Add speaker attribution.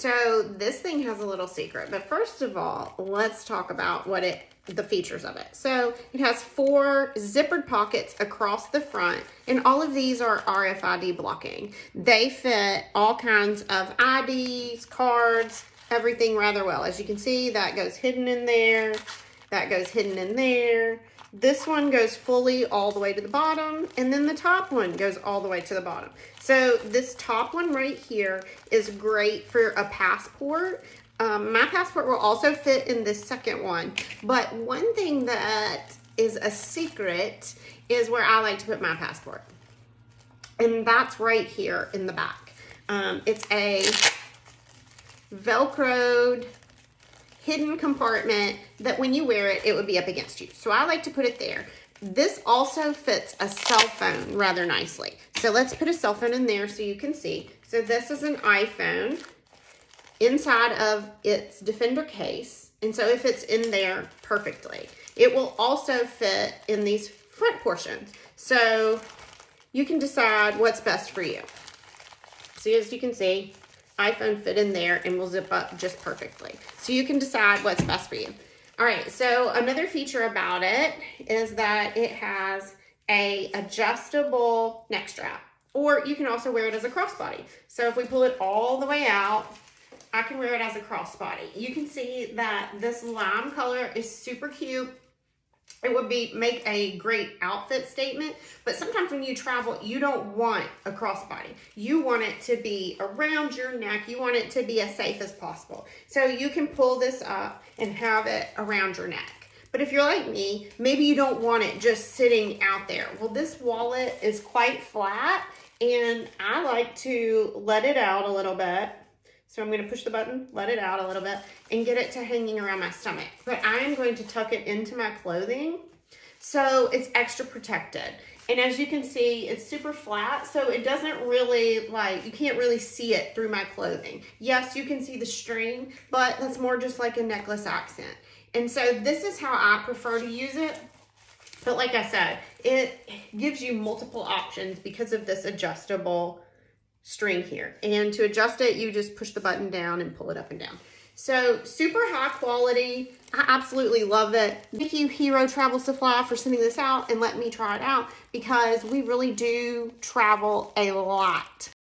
Speaker 1: so this thing has a little secret, but first of all, let's talk about the features of it. So it has 4 zippered pockets across the front, and all of these are RFID blocking. They fit all kinds of IDs, cards, everything rather well. As you can see, that goes hidden in there, that goes hidden in there. This one goes fully all the way to the bottom, and then the top one goes all the way to the bottom. So this top one right here is great for a passport. My passport will also fit in this second one, but one thing that is a secret is where I like to put my passport. And that's right here in the back. It's a Velcroed hidden compartment that when you wear it, it would be up against you. So I like to put it there. This also fits a cell phone rather nicely. So let's put a cell phone in there so you can see. So this is an iPhone inside of its Defender case. And so it fits in there perfectly. It will also fit in these front portions. So you can decide what's best for you. So as you can see, iPhone fit in there and will zip up just perfectly. So you can decide what's best for you. All right, so another feature about it is that it has a adjustable neck strap, or you can also wear it as a crossbody. So if we pull it all the way out, I can wear it as a crossbody. You can see that this lime color is super cute. It would make a great outfit statement, but sometimes when you travel, you don't want a crossbody. You want it to be around your neck. You want it to be as safe as possible. So you can pull this up and have it around your neck. But if you're like me, maybe you don't want it just sitting out there. Well, this wallet is quite flat, and I like to let it out a little bit. So I'm going to push the button, let it out a little bit, and get it to hanging around my stomach. But I am going to tuck it into my clothing so it's extra protected. And as you can see, it's super flat, so it doesn't really, you can't really see it through my clothing. Yes, you can see the string, but that's more just like a necklace accent. And so this is how I prefer to use it. But like I said, it gives you multiple options because of this adjustable string here. And to adjust it, you just push the button down and pull it up and down. So super high quality. I absolutely love it. Thank you, Hero Travel Supply, for sending this out and letting me try it out, because we really do travel a lot.